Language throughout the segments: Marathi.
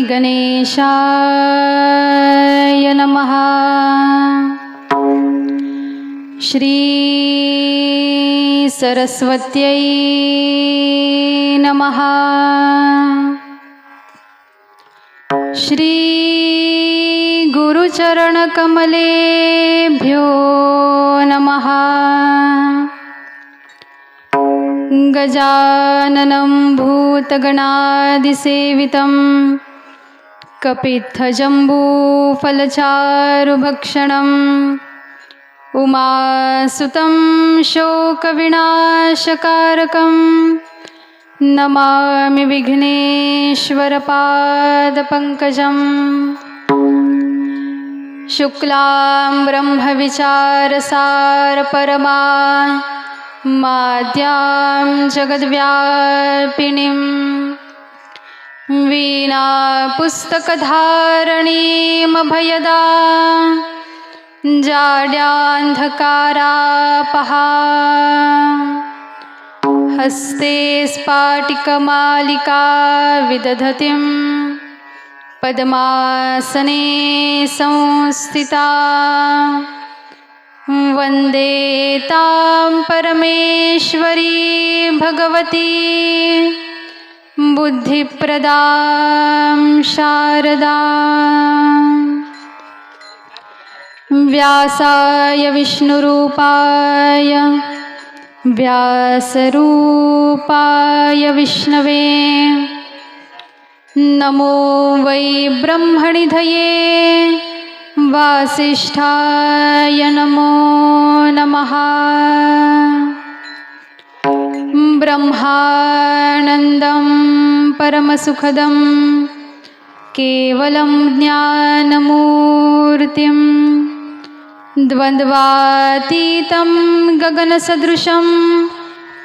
गणेशाय नमः। श्री सरस्वत्यै नमः। श्री गुरुचरणकमलेभ्यो नमः। गजाननं भूतगणादिसेवितं कपित्थजम्बूफलचारुभक्षणम् उमासुतं शोकविनाशकारकं नमामि विघ्नेश्वरपादपङ्कजम्। शुक्लां ब्रह्मविचारसारपरमा माद्यां जगद्व्यापिनीं वीणापुस्तकधारणीमभयदा जाड्यान्धकारापहा हस्ते स्फाटिकमालिका विदधतीं पद्मासने संस्थिता वन्दे तां परमेश्वरी भगवती बुद्धिप्रदां शारदाम्। व्यासाय विष्णुरूपाय व्यासरूपाय विष्णवे नमो वै ब्रह्मनिधये वासिष्ठाय नमो नमः। ब्रह्मानन्दं परमसुखदं केवलं ज्ञानमूर्तिं द्वन्द्वातीतं गगनसदृशं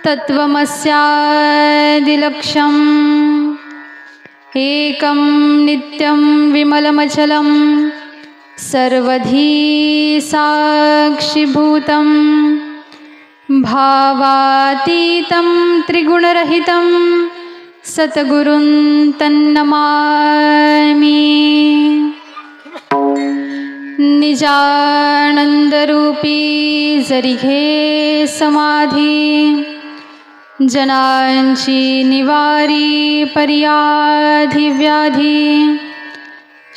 तत्त्वमस्यादिलक्ष्यम् एकं नित्यं विमलमचलं सर्वधी साक्षिभूतं भावातीतं त्रिगुणरहितं सद्गुरुं तन्नमामि। निजानन्दरूपी जरिघे समाधी जनांची निवारी पर्याधिव्याधी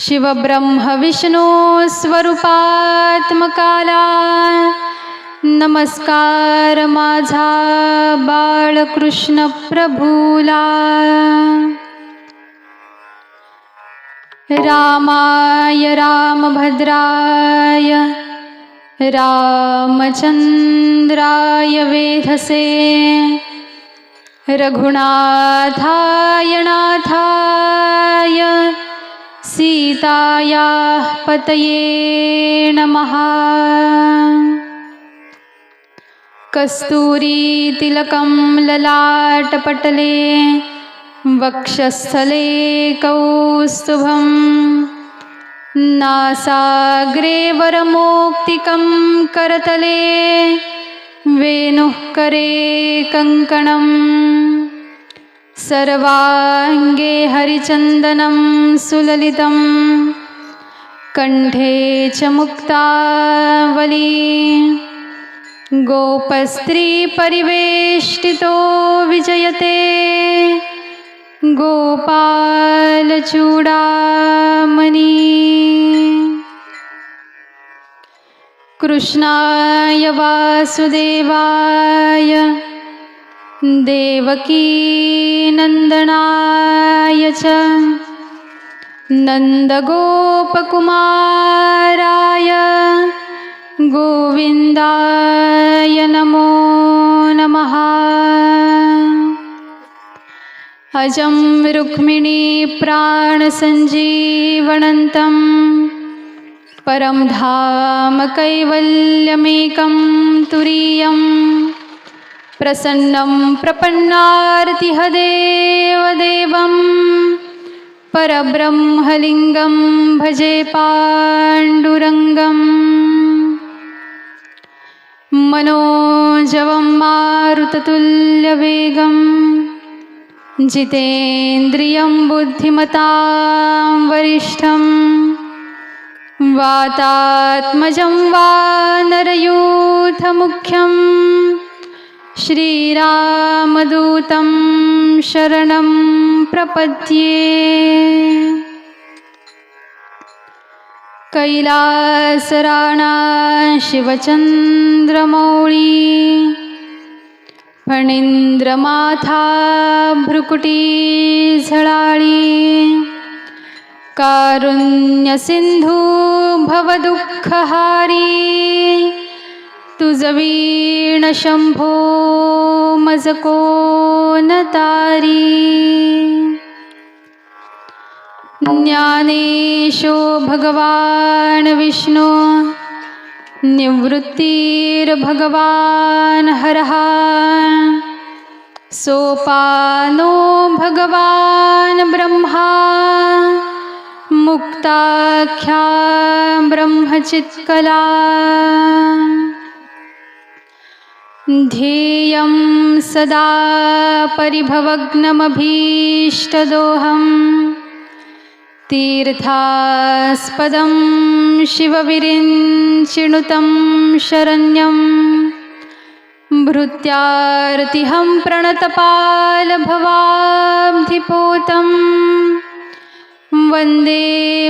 शिवब्रह्मविष्णु स्वरूपात्मकाला नमस्कार माझा बाळकृष्ण प्रभूला। रामाय रामभद्राय रामचन्द्राय वेधसे रघुनाथाय नाथाय सीतायाः पतये नमः। कस्तूरीतिलकं ललाटपटले वक्षस्थले कौस्तुभं नासाग्रे वरमौक्तिकं करतले वेणुः करे कङ्कणं सर्वाङ्गे हरिचन्दनं सुललितं कण्ठे च मुक्तावली गोपस्त्रीपरिवेष्टितो विजयते गोपालचूडामणि। कृष्णाय वासुदेवाय देवकीनन्दनाय च नन्दगोपकुमाराय गोविन्दाय नमो नमः। अजं रुक्मिणी प्राणसञ्जीवनन्तं परं धाम कैवल्यमेकं तुरीयं प्रसन्नं प्रपन्नार्तिहदेवदेवं परब्रह्मलिङ्गं भजे पाण्डुरङ्गम्। मनोजवं मारुततुल्यवेगं जितेन्द्रियं बुद्धिमतां वरिष्ठं वातात्मजं वानरयूथमुख्यं श्रीरामदूतं शरणं प्रपद्ये। कैलासराणा शिवचन्द्रमौळी फणीन्द्रमाथा भ्रुकुटी झळाळी कारुण्यसिन्धू भवदुःखहारी तुझ वीण शंभो मज कोण तारी। ज्ञानेशो भगवान विष्णु निवृत्तिर्भगवान हरः सोपानो भगवान ब्रह्मा मुक्ताख्या ब्रह्मचित्कला। ध्येयं सदा परिभवग्नमभीष्टदोहम् तीर्थास्पदं शिवविरिञ्चिनुतं शरण्यं भृत्यार्तिहं प्रणतपालभवाब्धिपोतं वन्दे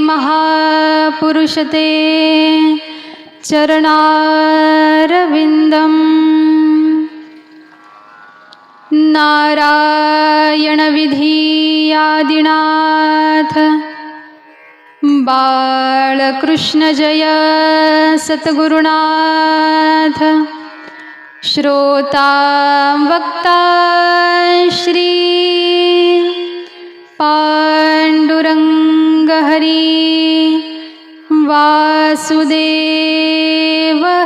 महापुरुषते चरणारविन्दम्। नारायणविधीयादिनाथ बालकृष्ण जय सद्गुरुनाथ श्रोता वक्ता श्री पांडुरंग हरी वासुदेव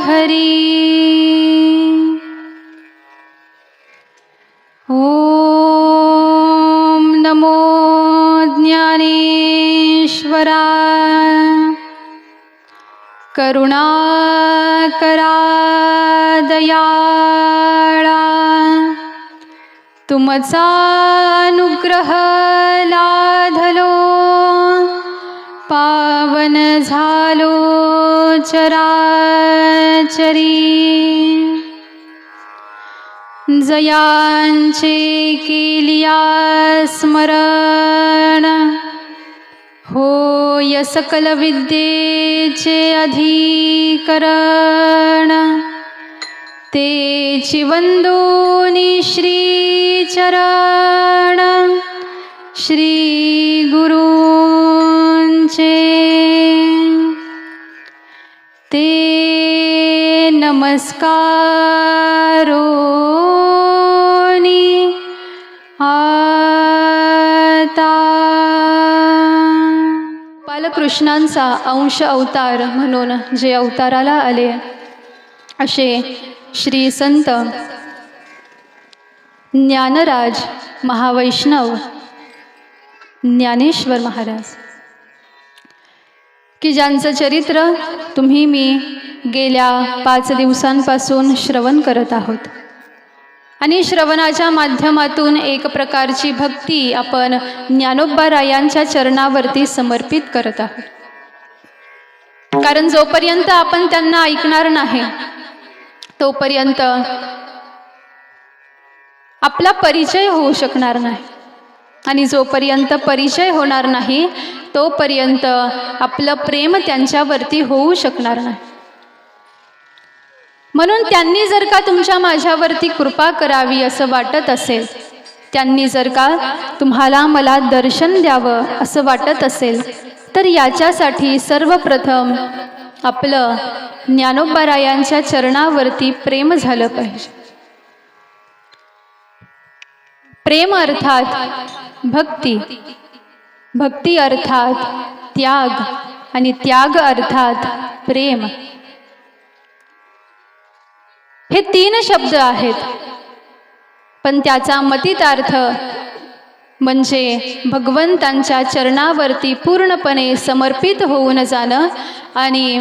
हरी। ओम नमो ज्ञानेश्वराय करुणाकरा दयाळा तुमचा अनुग्रह लाधलो पावन झालो चराचरी। जयांचे केलिया स्मरण होय सकल विद्येचे अधिकरण तेची वंदोनी श्रीचरण श्री गुरूंचे ते नमस्कारोनी आता। बालकृष्णांचा अंश अवतार म्हणून जे अवताराला आले असे श्री संत ज्ञानराज महावैष्णव ज्ञानेश्वर महाराज की ज्यांचं चरित्र तुम्ही मी गेल्या 5 दिवसांपासून श्रवण करत आहोत आणि श्रवणाच्या माध्यमातून एक प्रकारची भक्ती आपण ज्ञानोबारायांच्या चरणावरती समर्पित करत आहोत। कारण जोपर्यंत आपण त्यांना ऐकणार नाही तोपर्यंत आपला परिचय होऊ शकणार नाही आणि जोपर्यंत परिचय होणार नाही तोपर्यंत आपलं प्रेम त्यांच्यावरती होऊ शकणार नाही। म्हणून त्यांनी जर का तुमच्या माझ्यावरती कृपा करावी असं वाटत असेल, त्यांनी जर का तुम्हाला मला दर्शन द्यावं असं वाटत असेल, तर याच्यासाठी सर्वप्रथम आपलं ज्ञानोबारायांच्या चरणावरती प्रेम झालं पाहिजे। प्रेम अर्थात भक्ती, भक्ती अर्थात त्याग आणि त्याग अर्थात प्रेम। हे 3 शब्द आहेत, पण त्याचा मतितार्थ म्हणजे भगवंतांच्या चरणावरती पूर्णपणे समर्पित होऊन जाणं आणि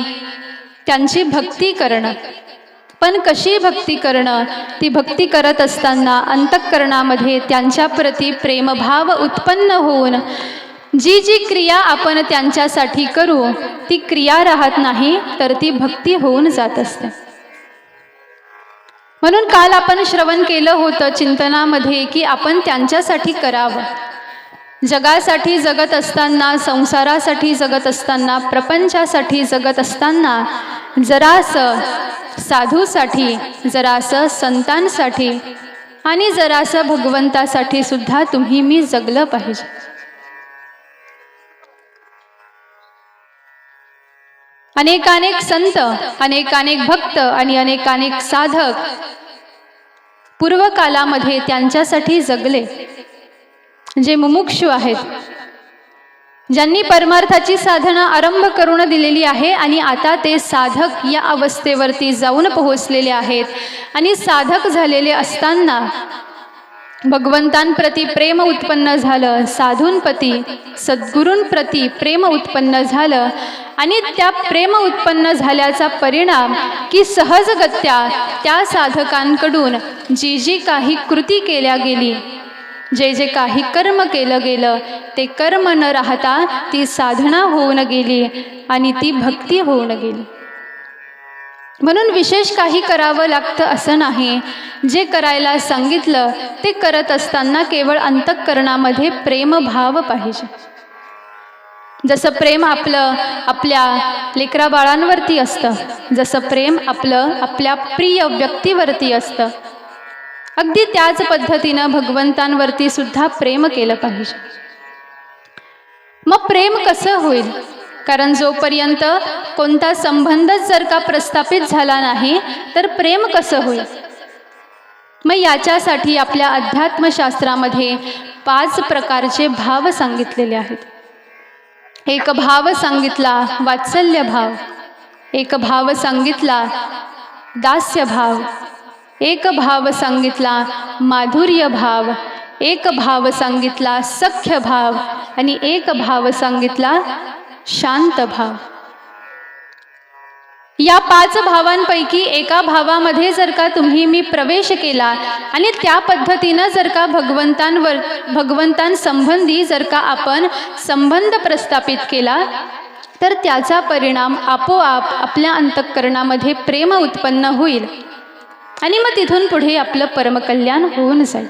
त्यांची भक्ती करणं। पण कशी भक्ती करणं? ती भक्ती करत असताना अंतःकरणामध्ये त्यांच्या प्रती प्रेमभाव उत्पन्न होऊन जी जी क्रिया आपण त्यांच्यासाठी करू ती क्रिया राहत नाही, तर ती भक्ती होऊन जात असते. म्हणून काल आपण श्रवण केलं होतं चिंतनामध्ये की आपण त्यांच्यासाठी करावं. जगासाठी जगत असताना, संसारासाठी जगत असताना, प्रपंचासाठी जगत असताना जरासं साधूसाठी, जरासं संतांसाठी आणि जरासं भगवंतासाठी सुद्धा तुम्ही मी जगलं पाहिजे. अनेकानेक संत, अनेकानेक भक्त आणि अनेकानेक साधक पूर्वकालामध्ये त्यांच्यासाठी जगले, जे मुमुक्षु आहेत, ज्यांनी परमार्थाची साधना आरंभ करून दिलेली आहे आणि आता ते साधक या अवस्थेवरती जाऊन पोहोचलेले आहेत. आणि साधक झालेले असताना भगवंतांप्रती प्रेम उत्पन्न झालं, साधूंप्रती सद्गुरूंप्रती प्रेम उत्पन्न झालं आणि त्या प्रेम उत्पन्न झाल्याचा परिणाम की सहजगत्या त्या साधकांकडून जी जी काही कृती केल्या गेली, जे जे काही कर्म केलं गेलं, ते कर्म न राहता ती साधना होऊन गेली आणि ती भक्ती होऊन गेली. म्हणून विशेष काही करावं लागतं असं नाही. जे करायला सांगितलं ते करत असताना केवळ अंतःकरणामध्ये प्रेमभाव पाहिजे. जसं प्रेम आपलं आपल्या लेकरा बाळांवरती असतं, जसं प्रेम आपलं आपल्या प्रिय व्यक्तीवरती असतं, अगदी त्याच पद्धतीनं भगवंतांवरती सुद्धा प्रेम केलं पाहिजे. मग प्रेम कसं होईल? कारण जोपर्यंत कोणता संबंधच जर का प्रस्थापित झाला नाही तर प्रेम कसं होईल? मग याच्यासाठी आपल्या अध्यात्मशास्त्रामध्ये 5 प्रकारचे भाव सांगितलेले आहेत. एक भाव सांगितला वात्सल्य भाव, एक भाव सांगितला दास्य भाव, एक भाव सांगितला माधुर्य भाव, एक भाव सांगितला सख्य भाव आणि एक भाव सांगितला शांत भाव. या 5 भावांपैकी एका भावामध्ये जर का तुम्ही मी प्रवेश केला आणि त्या पद्धतीनं जर का भगवंतांसंबंधी जर का आपण संबंध प्रस्थापित केला तर त्याचा परिणाम आपोआप आपल्या अंतःकरणामध्ये प्रेम उत्पन्न होईल आणि मग तिथून पुढे आपलं परमकल्याण होऊन जाईल.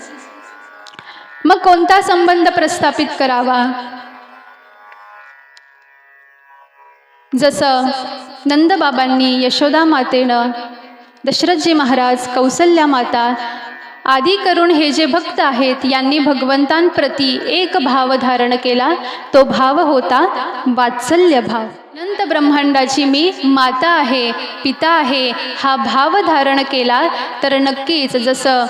मग कोणता संबंध प्रस्थापित करावा? जसं नंदबाबांनी यशोदा मातेनं, दशरथजी महाराज, कौसल्या माता आदी करून हे जे भक्त आहेत यांनी भगवंतांप्रती एक भाव धारण केला, तो भाव होता वात्सल्य भाव. अनंत ब्रह्मांडाची मी माता आहे, पिता आहे हा भाव धारण केला तर नक्कीच जसं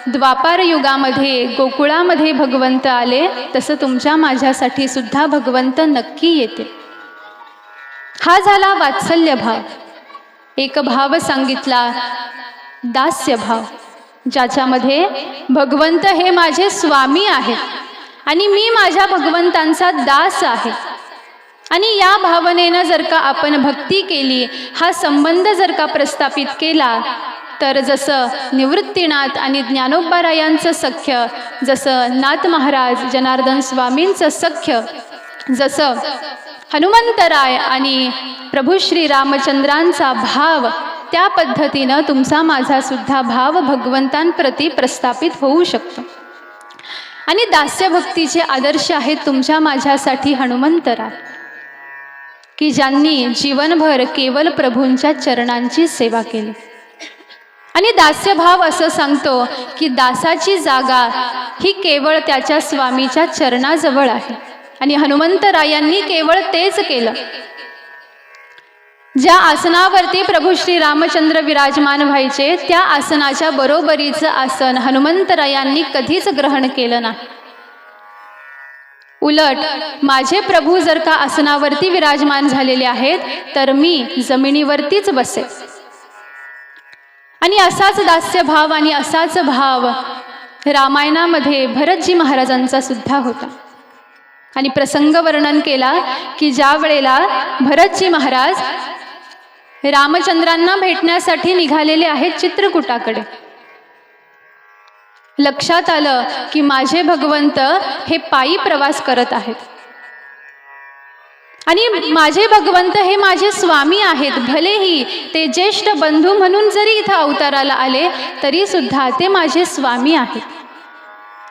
द्वापार युगामध्ये गोकुळामध्ये भगवंत आले तसं तुमच्या माझ्यासाठी सुद्धा भगवंत नक्की येते. हा झाला वात्सल्य भाव. एक भाव सांगितला दास्य भाव, ज्याच्यामध्ये भगवंत हे माझे स्वामी आहेत आणि मी माझ्या भगवंतांचा दास आहे. आणि या भावनेनं जर का आपण भक्ती केली, हा संबंध जर का प्रस्थापित केला तर जसं निवृत्तीनाथ आणि ज्ञानोबारायांचं सख्य, जसं नाथ महाराज जनार्दन स्वामींचं सख्य, जसं हनुमंतराय आणि प्रभू श्री रामचंद्रांचा भाव, त्या पद्धतीनं तुमचा माझा सुद्धा भाव भगवंतांप्रती प्रस्थापित होऊ शकतो. आणि दास्यभक्तीचे आदर्श आहेत तुमच्या माझ्यासाठी हनुमंतराय, की ज्यांनी जीवनभर केवळ प्रभूंच्या चरणांची सेवा केली. आणि दास्यभाव असं सांगतो की दासाची जागा ही केवळ त्याच्या स्वामीच्या चरणाजवळ आहे आणि हनुमंतरायांनी केवळ तेच केलं. ज्या आसनावरती प्रभू श्री रामचंद्र विराजमान व्हायचे त्या आसनाच्या बरोबरीचं आसन हनुमंतरायांनी कधीच ग्रहण केलं नाही. उलट माझे प्रभू जर का आसनावरती विराजमान झालेले आहेत तर मी जमिनीवरतीच बसे. आणि असाच दास्य भाव आणि असाच भाव रामायणामध्ये भरतजी महाराजांचा सुद्धा होता. आणि प्रसंग वर्णन केला की ज्या वेळेला भरतजी महाराज रामचंद्रांना भेटण्यासाठी निघालेले आहेत चित्रकूटाकडे. लक्षात आलं की माझे भगवंत हे पायी प्रवास करत आहेत आणि माझे भगवंत हे माझे स्वामी आहेत. भलेही ते ज्येष्ठ बंधू म्हणून जरी इथं अवताराला आले तरी सुद्धा ते माझे स्वामी आहेत.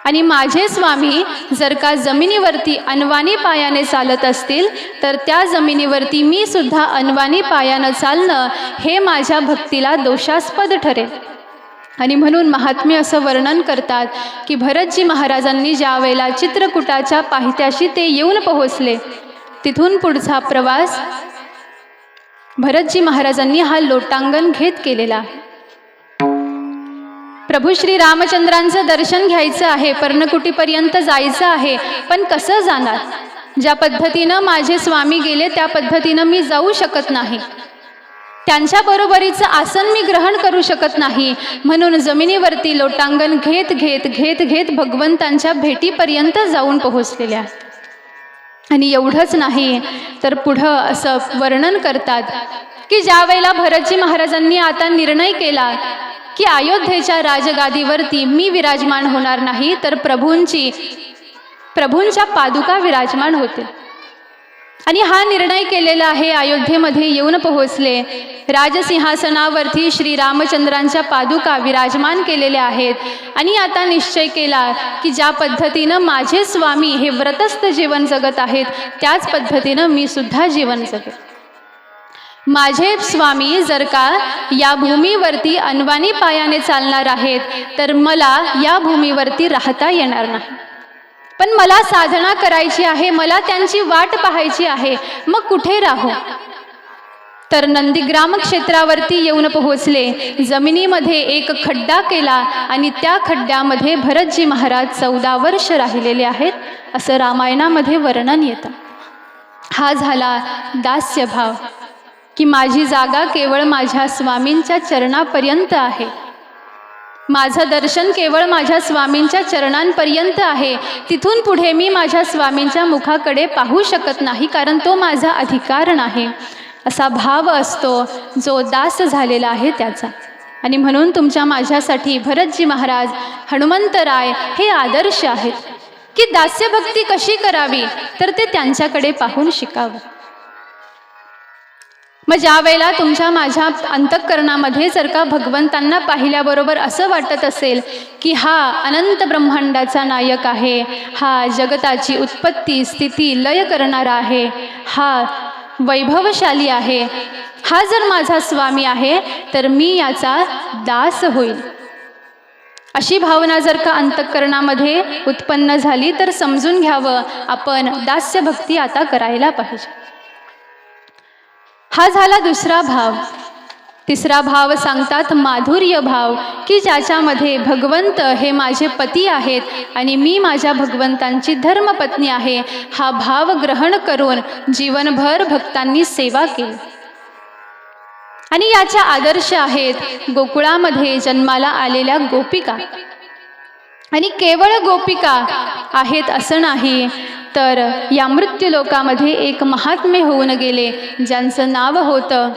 आणि माझे स्वामी जर का जमिनीवरती अनवाणी पायाने चालत असतील तर त्या जमिनीवरती मी सुद्धा अनवाणी पायानं चालणं हे माझ्या भक्तीला दोषास्पद ठरेल. आणि म्हणून महात्म्य असं वर्णन करतात की भरतजी महाराजांनी ज्या वेळेला चित्रकूटाच्या पायथ्याशी ते येऊन पोहोचले, तिथून पुढचा प्रवास भरतजी महाराजांनी हा लोटांगण घेत केलेला आहे. प्रभू श्री रामचंद्रांचं दर्शन घ्यायचं आहे, पर्णकुटीपर्यंत जायचं आहे, पण कसं जाणार? ज्या पद्धतीनं माझे स्वामी गेले त्या पद्धतीनं मी जाऊ शकत नाही. त्यांच्या बरोबरीचं आसन मी ग्रहण करू शकत नाही. म्हणून जमिनीवरती लोटांगण घेत घेत घेत घेत भगवंतांच्या भेटीपर्यंत जाऊन पोहोचलेले आहेत. आणि एवढंच नाही तर पुढं असं वर्णन करतात की ज्या वेळेला भरतजी महाराजांनी आता निर्णय केला की अयोध्येच्या राजगादीवरती मी विराजमान होणार नाही तर प्रभूंच्या पादुका विराजमान होते. आणि हा निर्णय केलेला आहे. अयोध्येमध्ये येऊन पोहोचले. राजसिंहासनावरती श्री रामचंद्रांच्या पादुका विराजमान केलेल्या आहेत. आणि आता निश्चय केला की ज्या पद्धतीनं माझे स्वामी हे व्रतस्थ जीवन जगत आहेत त्याच पद्धतीनं मी सुद्धा जीवन जगेन. माझे स्वामी जर का या भूमीवरती अनवाणी पायाने चालणार आहेत तर मला या भूमीवरती राहता येणार नाही. पण मला साधना करायची आहे, मला त्यांची वाट पाहायची आहे. मग कुठे राहू? तर नंदीग्राम क्षेत्रावरती येऊन पोहोचले. जमिनीमध्ये एक खड्डा केला आणि त्या खड्ड्यामध्ये भरतजी महाराज 14 वर्ष राहिलेले आहेत असं रामायणामध्ये वर्णन येतं. हा झाला दास्यभाव की माझी जागा केवळ माझ्या स्वामींच्या चरणापर्यंत आहे. माझं दर्शन केवळ माझ्या स्वामींच्या चरणांपर्यंत आहे. तिथून पुढे मी माझ्या स्वामींच्या मुखाकडे पाहू शकत नाही, कारण तो माझा अधिकार नाही. असा भाव असतो जो दास झालेला आहे त्याचा. आणि म्हणून तुमच्या माझ्यासाठी भरतजी महाराज, हनुमंतराय हे आदर्श आहेत की दास्यभक्ती कशी करावी तर ते त्यांच्याकडे पाहून शिकावं. मग ज्या वेळेला तुमच्या माझ्या अंतःकरणामध्ये जर का भगवंतांना पाहिल्याबरोबर असं वाटत असेल की हा अनंत ब्रह्मांडाचा नायक आहे, हा जगताची उत्पत्ती स्थिती लय करणारा आहे, हा वैभवशाली आहे, हा जर माझा स्वामी आहे तर मी याचा दास होईल, अशी भावना जर का अंतःकरणामध्ये उत्पन्न झाली तर समजून घ्यावं आपण दास्यभक्ती आता करायला पाहिजे. हा झाला दुसरा भाव. तिसरा भाव सांगतात माधुर्य भाव, की ज्याच्यामध्ये भगवंत हे माझे पती आहेत आणि मी माझ्या भगवंतांची धर्मपत्नी आहे. हा भाव ग्रहण करून जीवनभर भक्तांनी सेवा केली. आणि याच्या आदर्श आहेत गोकुळामध्ये जन्माला आलेल्या गोपिका. आणि केवळ गोपिका आहेत असं नाही, तर या मृत्यूलोकामध्ये एक महात्मे होऊन गेले ज्यांचं नाव होतं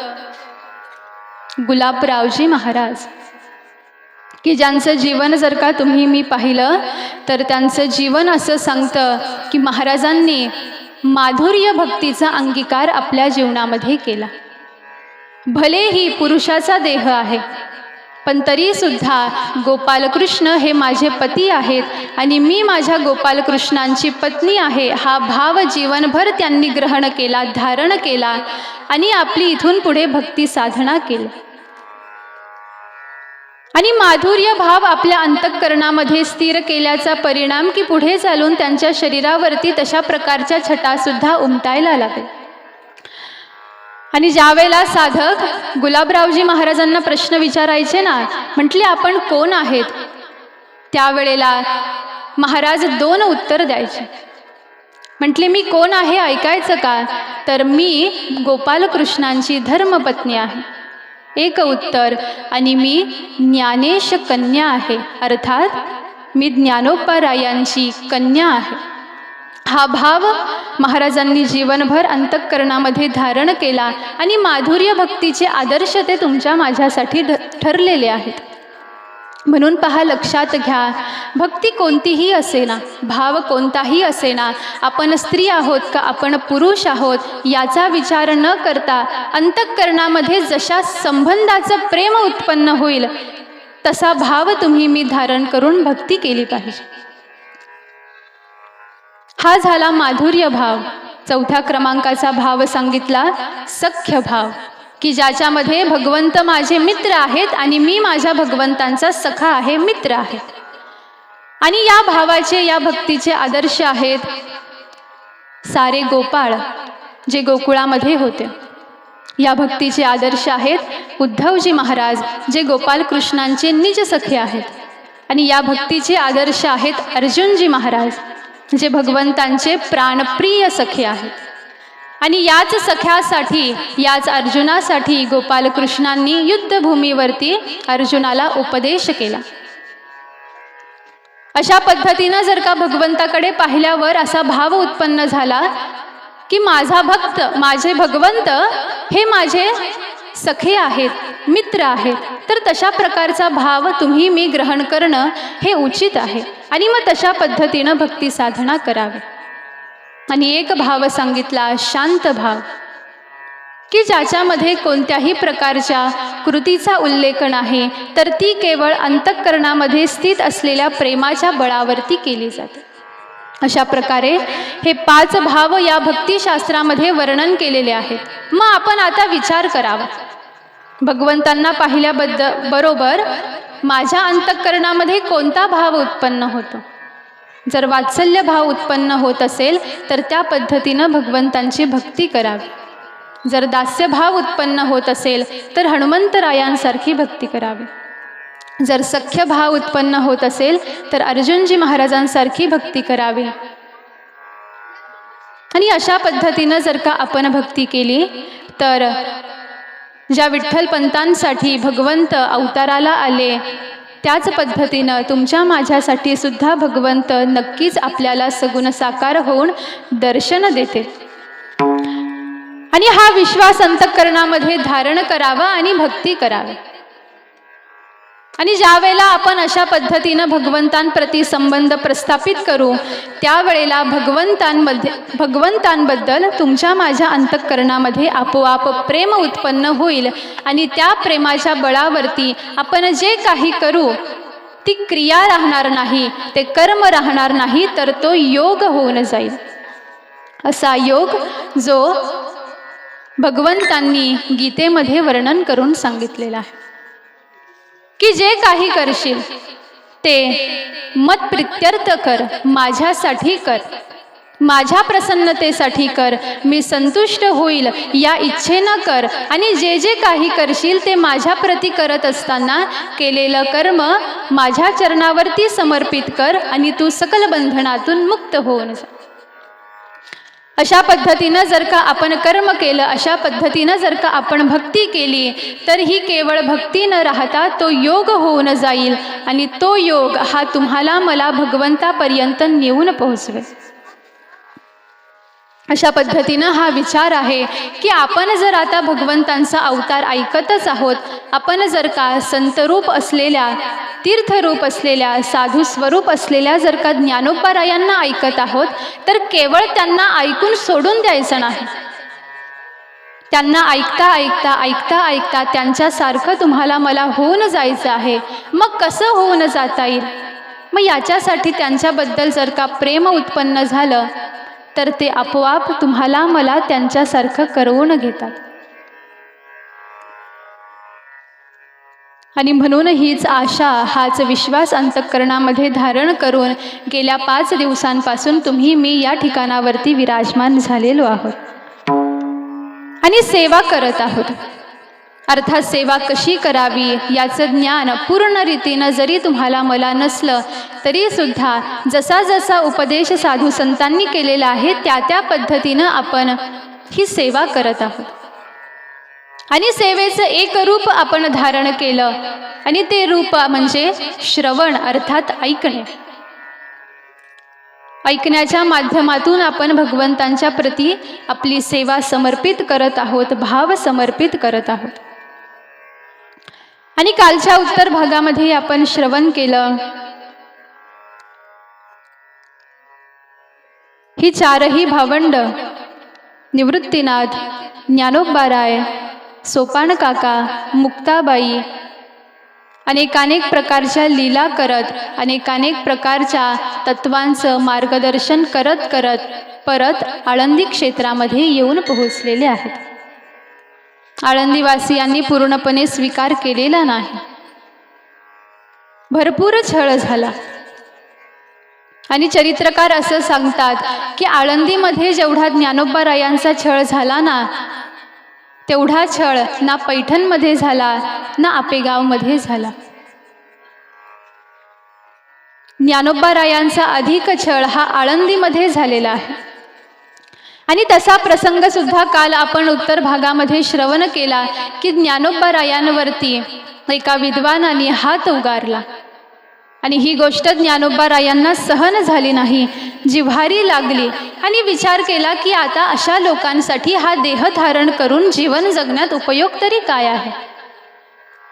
गुलाबरावजी महाराज, की ज्यांचं जीवन जर का तुम्ही मी पाहिलं तर त्यांचं जीवन असं सांगतं की महाराजांनी माधुर्य भक्तीचा अंगीकार आपल्या जीवनामध्ये केला. भलेही पुरुषाचा देह आहे पण तरीसुद्धा गोपालकृष्ण हे माझे पती आहेत आणि मी माझ्या गोपालकृष्णांची पत्नी आहे, हा भाव जीवनभर त्यांनी ग्रहण केला, धारण केला आणि आपली इथून पुढे भक्ती साधना केली. आणि माधुर्य भाव आपल्या अंतःकरणामध्ये स्थिर केल्याचा परिणाम की पुढे चालून त्यांच्या शरीरावरती तशा प्रकारच्या छटासुद्धा उमटायला लागल्या. आणि ज्यावेळेला साधक गुलाबरावजी महाराजांना प्रश्न विचारायचे ना, म्हटले आपण कोण आहेत, त्यावेळेला महाराज 2 उत्तर द्यायचे. म्हटले मी कोण आहे ऐकायचं का, तर मी गोपालकृष्णांची धर्मपत्नी आहे, एक उत्तर. आणि मी ज्ञानेश कन्या आहे, अर्थात मी ज्ञानोबारायांची कन्या आहे. हा भाव महाराजांनी जीवनभर अंतःकरणामध्ये धारण केला आणि माधुर्य भक्तीचे आदर्श ते तुमच्या माझ्यासाठी ठरलेले आहेत. म्हणून पहा, लक्षात घ्या, भक्ती कोणतीही असेना, भाव कोणताही असेना, आपण स्त्री आहोत का आपण पुरुष आहोत याचा विचार न करता अंतःकरणामध्ये जशा संबंधाचं प्रेम उत्पन्न होईल तसा भाव तुम्ही मी धारण करून भक्ती केली पाहिजे. हा झाला माधुर्य भाव. चौथ्या क्रमांकाचा भाव सांगितला सख्य भाव, की ज्याच्यामध्ये भगवंत माझे मित्र आहेत आणि मी माझ्या भगवंतांचा सखा आहे, मित्र आहे. आणि या भावाचे, या भक्तीचे आदर्श आहेत सारे गोपाळ जे गोकुळामध्ये होते. या भक्तीचे आदर्श आहेत उद्धवजी महाराज जे गोपाल कृष्णांचे निज सखे आहेत. आणि या भक्तीचे आदर्श आहेत अर्जुनजी महाराज जे भगवंतांचे प्राणप्रिय सखे आहेत. आणि याच सख्यासाठी, याच अर्जुनासाठी गोपालकृष्णांनी युद्धभूमीवरती अर्जुनाला उपदेश केला. अशा पद्धतीनं जर का भगवंताकडे पाहिल्यावर असा भाव उत्पन्न झाला की माझा भक्त, माझे भगवंत हे माझे सखे आहेत, मित्र आहेत, तर तशा प्रकारचा भाव तुम्ही मी ग्रहण करणं हे उचित आहे. आणि मग तशा पद्धतीनं भक्ती साधना करावी. आणि एक भाव सांगितला शांत भाव, की ज्याच्यामध्ये कोणत्याही प्रकारच्या कृतीचा उल्लेख नाही, तर ती केवळ अंतःकरणामध्ये स्थित असलेल्या प्रेमाच्या बळावरती केली जाते. अशा प्रकारे हे 5 भाव या भक्तिशास्त्रामध्ये वर्णन केलेले आहेत. मग आपण आता विचार करावा, भगवंतांना पाहिल्याबरोबर माझ्या अंतःकरणामध्ये कोणता भाव उत्पन्न होतो. जर वात्सल्य भाव उत्पन्न होत असेल तर त्या पद्धतीनं भगवंतांची भक्ती करावी. जर दास्य भाव उत्पन्न होत असेल तर हनुमंतरायांसारखी भक्ती करावी. जर सख्य भाव उत्पन्न होत असेल तर अर्जुनजी महाराजांसारखी भक्ती करावी. आणि अशा पद्धतीनं जर का आपण भक्ती केली तर ज्या विठ्ठलपंतांसाठी भगवंत अवताराला आले त्याच पद्धतीनं तुमच्या माझ्यासाठी सुद्धा भगवंत नक्कीच आपल्याला सगुण साकार होऊन दर्शन देते. आणि हा विश्वास अंतःकरणामध्ये धारण करावा आणि भक्ती करावी. आणि ज्या वेळेला आपण अशा पद्धतीनं भगवंतांप्रती संबंध प्रस्थापित करू त्यावेळेला भगवंतांबद्दल तुमच्या माझ्या अंतःकरणामध्ये आपोआप प्रेम उत्पन्न होईल. आणि त्या प्रेमाच्या बळावरती आपण जे काही करू ती क्रिया राहणार नाही, ते कर्म राहणार नाही, तर तो योग होऊन जाईल. असा योग जो भगवंतांनी गीतेमध्ये वर्णन करून सांगितलेला आहे, की जे काही करशील ते मत प्रित्यर्थ कर, माझ्यासाठी कर, माझ्या प्रसन्नतेसाठी कर, मी संतुष्ट होईल या इच्छेनं कर. आणि जे जे काही करशील ते माझ्या प्रती करत असताना केलेलं कर्म माझ्या चरणावरती समर्पित कर आणि तू सकल बंधनातून मुक्त होऊन जा. अशा पद्धतीनं जर का आपण कर्म केलं, अशा पद्धतीनं जर का आपण भक्ती केली तर ही केवळ भक्ती न राहता तो योग होऊन जाईल. आणि तो योग हा तुम्हाला मला भगवंतापर्यंत नेऊन पोहोचवेल. अशा पद्धतीनं हा विचार आहे की आपण जर आता भगवंतांचा अवतार ऐकतच आहोत, आपण जर का संतरूप असलेल्या, तीर्थरूप असलेल्या, साधू स्वरूप असलेल्या जर का ज्ञानोबारायांना ऐकत आहोत तर केवळ त्यांना ऐकून सोडून द्यायचं नाही. त्यांना ऐकता ऐकता ऐकता ऐकता त्यांच्यासारखं तुम्हाला मला होऊन जायचं आहे. मग कसं होऊन जाता येईल? मग याच्यासाठी त्यांच्याबद्दल जर का प्रेम उत्पन्न झालं तर ते आपोआप तुम्हाला मला त्यांच्यासारखं करवून घेतात. आणि म्हणून हीच आशा, हाच विश्वास अंतःकरणामध्ये धारण करून गेल्या 5 दिवसांपासून तुम्ही मी या ठिकाणावरती विराजमान झालेलो आहोत आणि सेवा करत आहोत. अर्थात सेवा कशी करावी याचं ज्ञान पूर्ण रीतीनं जरी तुम्हाला मला नसलं तरी सुद्धा जसा जसा उपदेश साधू संतांनी केलेला आहे त्या त्या पद्धतीनं आपण ही सेवा करत आहोत. आणि सेवेचं एक रूप आपण धारण केलं आणि ते रूप म्हणजे श्रवण, अर्थात ऐकणे. ऐकण्याच्या माध्यमातून आपण भगवंतांच्या प्रती आपली सेवा समर्पित करत आहोत, भाव समर्पित करत आहोत. आणि कालच्या उत्तर भागामध्ये आपण श्रवण केलं, ही चारही भावंड निवृत्तीनाथ, ज्ञानोबाराय, सोपान काका, मुक्ताबाई अनेकानेक प्रकारच्या लीला करत, अनेकानेक प्रकारच्या तत्वांचं मार्गदर्शन करत करत परत आळंदी क्षेत्रामध्ये येऊन पोहोचलेले आहेत. आळंदीवासियांनी पूर्णपणे स्वीकार केलेला नाही. भरपूर छळ झाला. आणि चरित्रकार असं सांगतात की आळंदीमध्ये जेवढा ज्ञानोबारायांचा छळ झाला ना, तेवढा छळ ना पैठणमध्ये झाला ना आपेगावमध्ये झाला. ज्ञानोबारायांचा अधिक छळ हा आळंदीमध्ये झालेला आहे. आणि तसा प्रसंग सुद्धा काल आपण उत्तर भागामध्ये श्रवण केला की ज्ञानोबारायांवरती एका विद्वानाने हात उगारला आणि ही गोष्ट ज्ञानोबारायांना सहन झाली नाही, जिव्हारी लागली आणि विचार केला की आता अशा लोकांसाठी हा देह धारण करून जीवन जगण्यात उपयोग तरी काय आहे.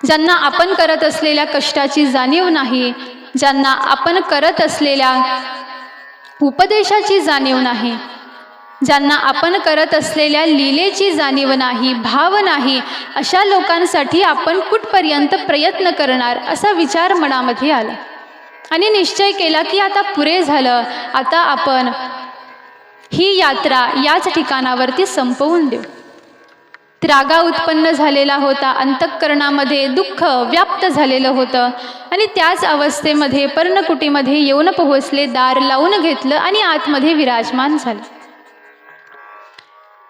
ज्यांना आपण करत असलेल्या कष्टाची जाणीव नाही, ज्यांना आपण करत असलेल्या उपदेशाची जाणीव नाही, ज्यांना आपण करत असलेल्या लीलेची जाणीव नाही, भाव नाही, अशा लोकांसाठी आपण कुठपर्यंत प्रयत्न करणार असा विचार मनामध्ये आला. आणि निश्चय केला की आता पुरे झालं, आता आपण ही यात्रा याच ठिकाणावरती संपवून देऊ. त्रागा उत्पन्न झालेला होता, अंतःकरणामध्ये दुःख व्याप्त झालेलं होतं आणि त्याच अवस्थेमध्ये पर्णकुटीमध्ये येऊन पोहोचले, दार लावून घेतलं आणि आतमध्ये विराजमान झालं.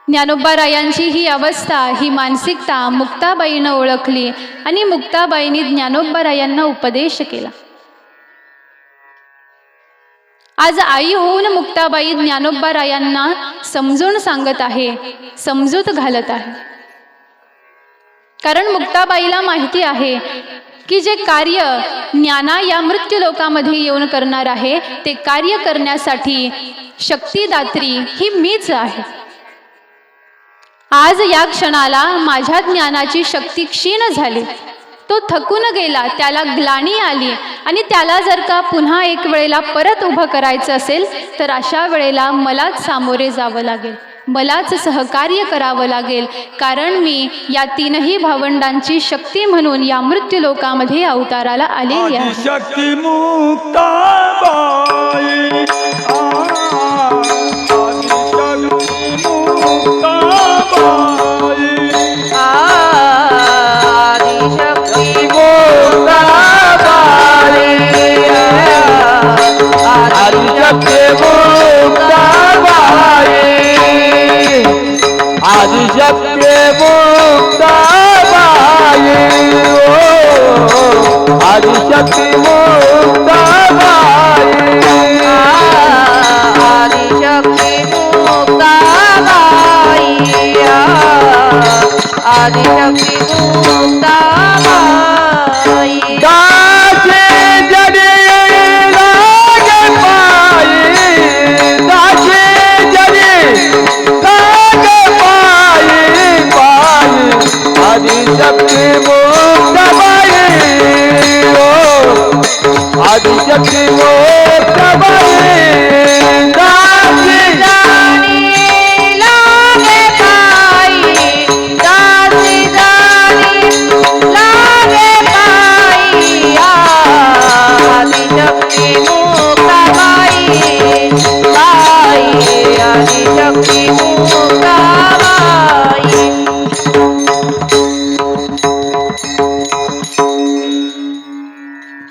ज्ञानोबारायांची ही अवस्था, ही मानसिकता मुक्ताबाईनं ओळखली आणि मुक्ताबाईंनी ज्ञानोबारायांना उपदेश केला. आज आई होऊन मुक्ताबाई ज्ञानोबारायांना समजून सांगत आहे, समजूत घालत आहे. कारण मुक्ताबाईला माहिती आहे की जे कार्य ज्ञाना या मृत्यू लोकामध्ये येऊन करणार आहे, ते कार्य करण्यासाठी शक्तिदात्री ही मीच आहे. आज या क्षणाला माझ्या ज्ञानाची शक्ती क्षीण झाली, तो थकून गेला, त्याला ग्लानी आली आणि त्याला जर का पुन्हा एक वेळेला परत उभं करायचं असेल तर अशा वेळेला मलाच सामोरे जावं लागेल, मलाच सहकार्य करावं लागेल. कारण मी या तीनही भावंडांची शक्ती म्हणून या मृत्यू लोकामध्ये अवताराला आलेली आहे. शक्ती मुक्ताबाई, आदिशक्ती मुक्ताबाई, आदिशक्ती मुक्ताबाई, आदिशक्ती मुक्ताबाई, आदिशक्ती मुक्ताबाई. दासे जडी लागे पायी, दासे जडी लागे पायी पायी, आदिशक्ती मुक्ताबाई, आदिशक्ती मुक्ताबाई. दासी जाणी लागे पायी, दासी जाणी लागे पायी, आदिशक्ती मुक्ताबाई, बाई, आदिशक्ती मुक्ताबाई.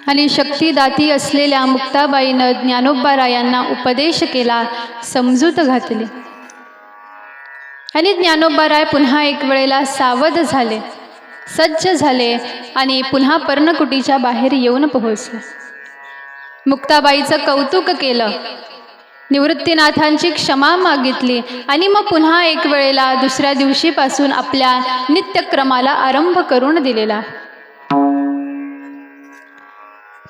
आणि शक्तिदाती असलेल्या मुक्ताबाईनं ज्ञानोबारायांना उपदेश केला, समजूत घातली. आणि ज्ञानोबाराय पुन्हा एक वेळेला सावध झाले, सज्ज झाले आणि पुन्हा पर्णकुटीच्या बाहेर येऊन पोहोचले. मुक्ताबाईचं कौतुक केलं, निवृत्तीनाथांची क्षमा मागितली आणि मग पुन्हा एक वेळेला दुसऱ्या दिवशीपासून आपल्या नित्यक्रमाला आरंभ करून दिलेला.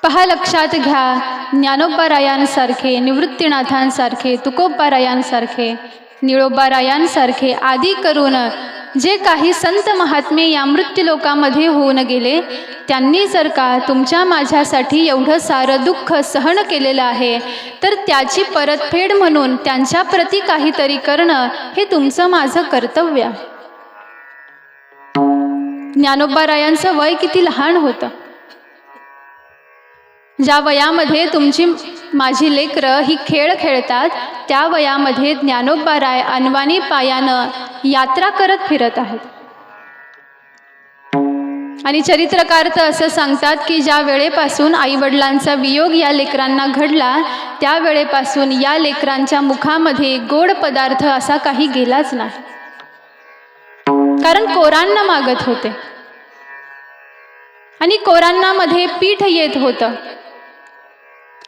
पहा, लक्षात घ्या, ज्ञानोबारायांसारखे, निवृत्तीनाथांसारखे, तुकोबारायांसारखे, निळोबारायांसारखे आदी करून जे काही संत महात्मे या मृत्यू लोकामध्ये होऊन गेले, त्यांनी जर का तुमच्या माझ्यासाठी एवढं सारं दुःख सहन केलेलं आहे, तर त्याची परतफेड म्हणून त्यांच्या प्रती काहीतरी करणं हे तुमचं माझं कर्तव्य आहे. ज्ञानोबारायांचं वय किती लहान होतं. ज्या वयामध्ये तुमची माझी लेकरं ही खेळ खेळतात, त्या वयामध्ये ज्ञानोबाराय अनवाणी पायानं यात्रा करत फिरत आहेत. आणि चरित्रकार तर असं सांगतात की ज्या वेळेपासून आईवडिलांचा वियोग या लेकरांना घडला, त्या वेळेपासून या लेकरांच्या मुखामध्ये गोड पदार्थ असा काही गेलाच नाही. कारण कोरांना मागत होते आणि कोरांनामध्ये पीठ येत होतं.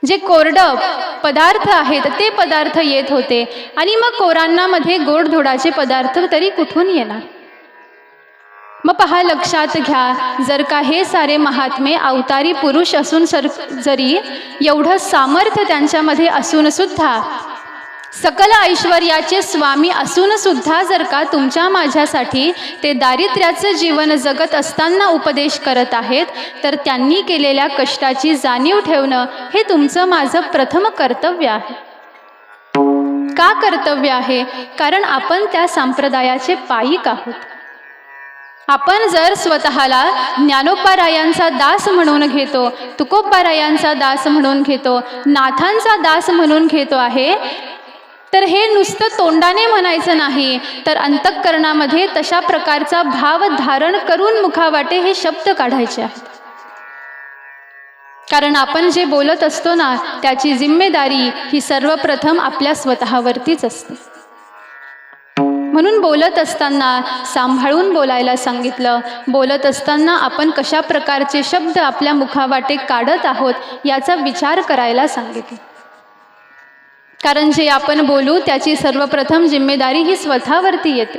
जे कोरडं पदार्थ आहेत ते पदार्थ येत होते आणि मग कोरांनामध्ये गोडधोडाचे पदार्थ तरी कुठून येणार. मग पहा, लक्षात घ्या, जर का हे सारे महात्मे अवतारी पुरुष असून जरी एवढं सामर्थ्य त्यांच्यामध्ये असून सुद्धा, सकल ऐश्वर्याचे स्वामी असून सुद्धा जर का तुमच्या माझ्यासाठी ते दारिद्र्याचं जीवन जगत असताना उपदेश करत आहेत, तर त्यांनी केलेल्या कष्टाची जाणीव ठेवणं हे तुमचं माझं प्रथम कर्तव्य आहे. का कर्तव्य आहे? कारण आपण त्या संप्रदायाचे पाईक आहोत. आपण जर स्वतःला ज्ञानोबारायांचा दास म्हणून घेतो, तुकोबारायांचा दास म्हणून घेतो, नाथांचा दास म्हणून घेतो आहे, तर हे नुसतं तोंडाने म्हणायचं नाही, तर अंतःकरणामध्ये तशा प्रकारचा भाव धारण करून मुखावाटे हे शब्द काढायचे आहेत. कारण आपण जे बोलत असतो ना, त्याची जिम्मेदारी ही सर्वप्रथम आपल्या स्वतःवरतीच असते. म्हणून बोलत असताना सांभाळून बोलायला सांगितलं. बोलत असताना आपण कशा प्रकारचे शब्द आपल्या मुखावाटे काढत आहोत याचा विचार करायला सांगितलं. कारण जे आपण बोलू त्याची सर्वप्रथम जिम्मेदारी ही स्वतःवरती येते.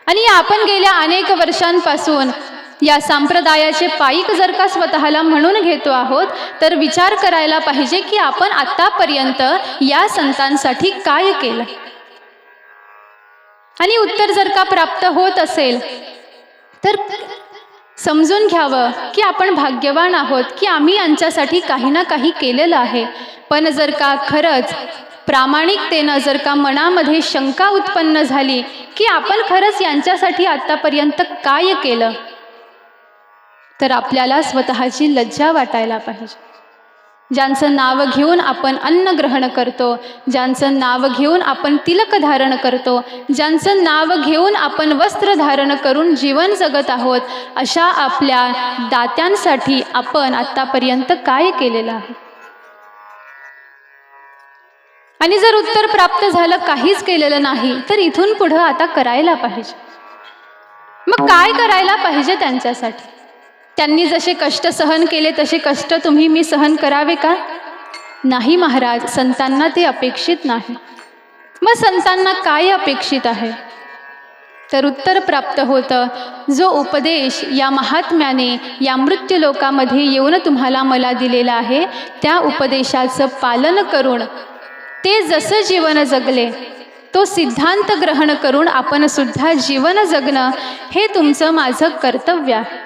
आणि आपण गेल्या अनेक वर्षांपासून या संप्रदायाचे पाईक जर का स्वतःला म्हणून घेतो आहोत, तर विचार करायला पाहिजे की आपण आतापर्यंत या संतांसाठी काय केलं. आणि उत्तर जर का प्राप्त होत असेल तर समजून घ्यावं की आपण भाग्यवान आहोत की आम्ही यांच्यासाठी काही ना काही केलेलं आहे. पण जर का खरंच प्रामाणिकतेनं जर का मनामध्ये शंका उत्पन्न झाली की आपण खरंच यांच्यासाठी आतापर्यंत काय केलं, तर आपल्याला स्वतःची लज्जा वाटायला पाहिजे. ज्यांचं नाव घेऊन आपण अन्न ग्रहण करतो, ज्यांचं नाव घेऊन आपण तिलक धारण करतो, ज्यांचं नाव घेऊन आपण वस्त्र धारण करून जीवन जगत आहोत, अशा आपल्या दात्यांसाठी आपण आतापर्यंत काय केलेलं आहे. आणि जर उत्तर प्राप्त झालं काहीच केलेलं नाही, तर इथून पुढं आता करायला पाहिजे. मग काय करायला पाहिजे त्यांच्यासाठी? त्यांनी जसे कष्ट सहन केले तसे कष्ट तुम्ही मी सहन करावे का? नाही महाराज, संतांना ते अपेक्षित नाही. मग संतांना काय अपेक्षित आहे? तर उत्तर प्राप्त होतं, जो उपदेश या महात्म्याने या मृत्यू लोकामध्ये येऊन तुम्हाला मला दिलेला आहे, त्या उपदेशाचं पालन करून ते जसं जीवन जगले तो सिद्धांत ग्रहण करून आपण सुद्धा जीवन जगणं हे तुमचं माझं कर्तव्य आहे.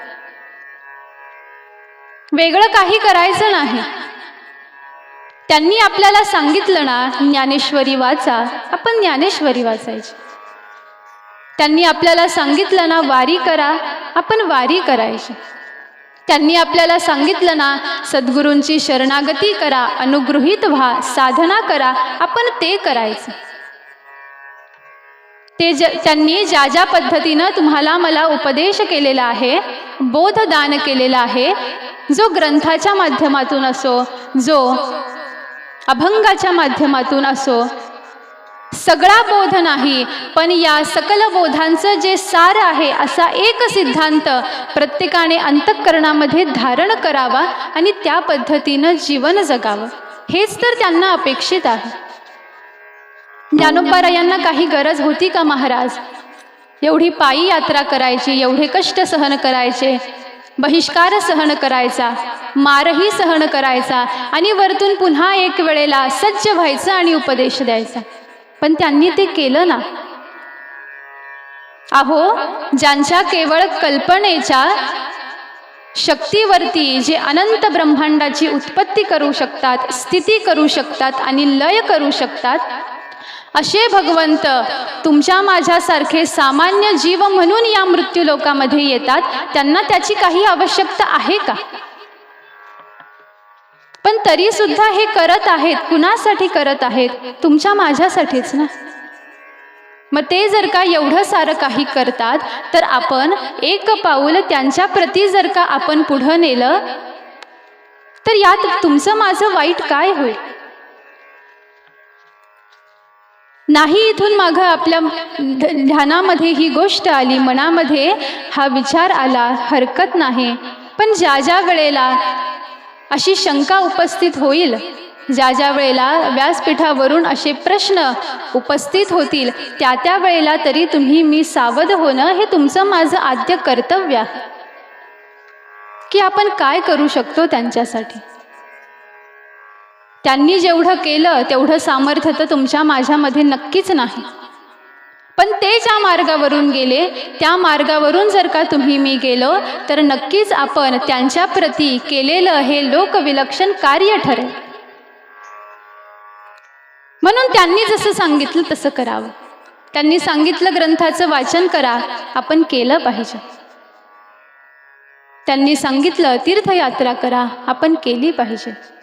वेगळं काही करायचं नाही. त्यांनी आपल्याला सांगितलं ना, ज्ञानेश्वरी वाचा, आपण ज्ञानेश्वरी वाचायची. त्यांनी आपल्याला सांगितलं ना, वारी करा, आपण वारी करायची. त्यांनी आपल्याला सांगितलं ना, सद्गुरूंची शरणागती करा, अनुगृहीत व्हा, साधना करा, आपण ते करायचं. त्यांनी ज्या ज्या पद्धतीनं तुम्हाला मला उपदेश केलेला आहे, बोधदान केलेला आहे, जो ग्रंथाच्या माध्यमातून असो, जो अभंगाच्या माध्यमातून असो, सगळा बोध नाही, पण या सकल बोधांचं जे सार आहे असा एक सिद्धांत प्रत्येकाने अंतःकरणामध्ये धारण करावा आणि त्या पद्धतीनं जीवन जगावं, हेच तर त्यांना अपेक्षित आहे. ज्ञानोबारायांना काही गरज होती का महाराज? एवढी पायी यात्रा करायची, एवढे कष्ट सहन करायचे, बहिष्कार सहन करायचा, मारही सहन करायचा आणि वरतून पुन्हा एक वेळेला सज्ज व्हायचं आणि उपदेश द्यायचा. पण त्यांनी ते केलं ना. अहो, ज्यांच्या केवळ कल्पनेच्या शक्तीवरती जे अनंत ब्रह्मांडाची उत्पत्ती करू शकतात, स्थिती करू शकतात आणि लय करू शकतात, असे भगवंत तुमच्या माझ्यासारखे सामान्य जीव म्हणून या मृत्यूलोकामध्ये येतात. त्यांना त्याची काही आवश्यकता आहे का? पण तरी सुद्धा हे करत आहेत. कुणासाठी करत आहेत? तुमच्या माझ्यासाठीच ना. मग ते जर का एवढं सारं काही करतात, तर आपण एक पाऊल त्यांच्या प्रती जर का आपण पुढं नेलं, तर यात तुमचं माझं वाईट काय होईल? नाही इथून मागं आपल्या ध्यानामध्ये ही गोष्ट आली, मनामध्ये हा विचार आला, हरकत नाही. पण ज्या ज्या वेळेला अशी शंका उपस्थित होईल, ज्या ज्या वेळेला व्यासपीठावरून असे प्रश्न उपस्थित होतील, त्या त्या वेळेला तरी तुम्ही मी सावध होणं हे तुमचं माझं आद्य कर्तव्य आहे. की आपण काय करू शकतो त्यांच्यासाठी. त्यांनी जेवढं केलं तेवढं सामर्थ्य तर तुमच्या माझ्यामध्ये नक्कीच नाही. पण ते ज्या मार्गावरून गेले, त्या मार्गावरून जर का तुम्ही मी गेलो, तर नक्कीच आपण त्यांच्या प्रती केलेलं हे लोकविलक्षण कार्य ठरेल. म्हणून त्यांनी जसं सांगितलं तसं करावं. त्यांनी सांगितलं ग्रंथाचं वाचन करा, आपण केलं पाहिजे. त्यांनी सांगितलं तीर्थयात्रा करा, आपण केली पाहिजे.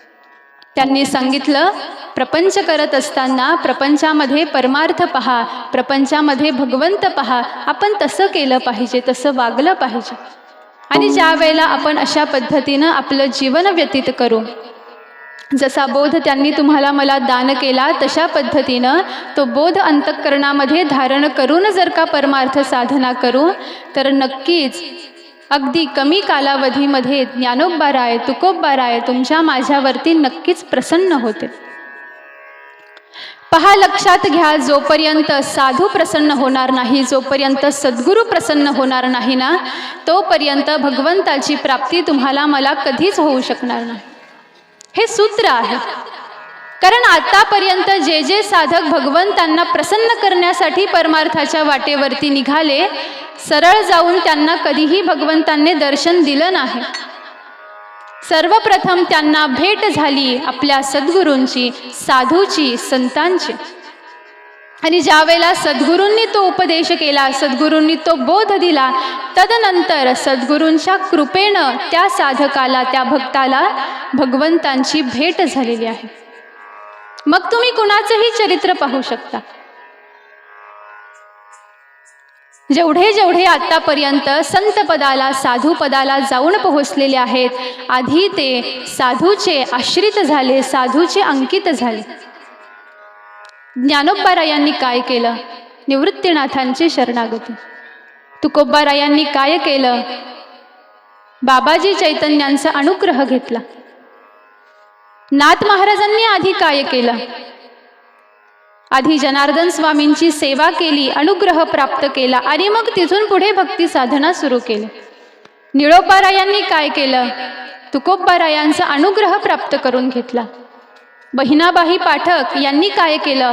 त्यांनी सांगितलं प्रपंच करत असताना प्रपंचामध्ये परमार्थ पहा, प्रपंचामध्ये भगवंत पहा, आपण तसं केलं पाहिजे, तसं वागलं पाहिजे. आणि ज्या वेळेला आपण अशा पद्धतीनं आपलं जीवन व्यतीत करू, जसा बोध त्यांनी तुम्हाला मला दान केला, तशा पद्धतीनं तो बोध अंतःकरणामध्ये धारण करून जर का परमार्थ साधना करू, तर नक्कीच अगदी कमी कालावधीमध्ये ज्ञानोबाराय तुकोबाराय तुमच्या माझ्यावरती नक्कीच प्रसन्न होते. पहा, लक्षात घ्या, जोपर्यंत साधू प्रसन्न होणार नाही, जोपर्यंत सद्गुरू प्रसन्न होणार नाही ना, तोपर्यंत भगवंताची प्राप्ती तुम्हाला मला कधीच होऊ शकणार नाही. हे सूत्र आहे. कारण आतापर्यंत जे जे साधक भगवंतांना प्रसन्न करण्यासाठी परमार्थाच्या वाटेवरती निघाले, सरळ जाऊन त्यांना कधीही भगवंतांनी दर्शन दिलं नाही. सर्वप्रथम त्यांना भेट झाली आपल्या सद्गुरूंची, साधूची, संतांची. आणि ज्या वेळेला सद्गुरूंनी तो उपदेश केला, सद्गुरूंनी तो बोध दिला, तदनंतर सद्गुरूंच्या कृपेनं त्या साधकाला, त्या भक्ताला भगवंतांची भेट झालेली आहे. मग तुम्ही कुणाचंही चरित्र पाहू शकता. जेवढे जेवढे आतापर्यंत संत पदाला, साधू पदाला जाऊन पोहोचलेले आहेत, आधी ते साधूचे आश्रित झाले, साधूचे अंकित झाले. ज्ञानोबारायांनी काय केलं? निवृत्तीनाथांची शरणागती. तुकोबारायांनी काय केलं? बाबाजी चैतन्यांचा अनुग्रह घेतला. नाथ महाराजांनी आधी काय केलं? आधी जनार्दन स्वामींची सेवा केली, अनुग्रह प्राप्त केला आणि मग तिथून पुढे भक्ती साधना सुरू केली. निळोबारायांनी काय केलं? तुकोबारायांचा अनुग्रह प्राप्त करून घेतला. बहिणाबाई पाठक यांनी काय केलं?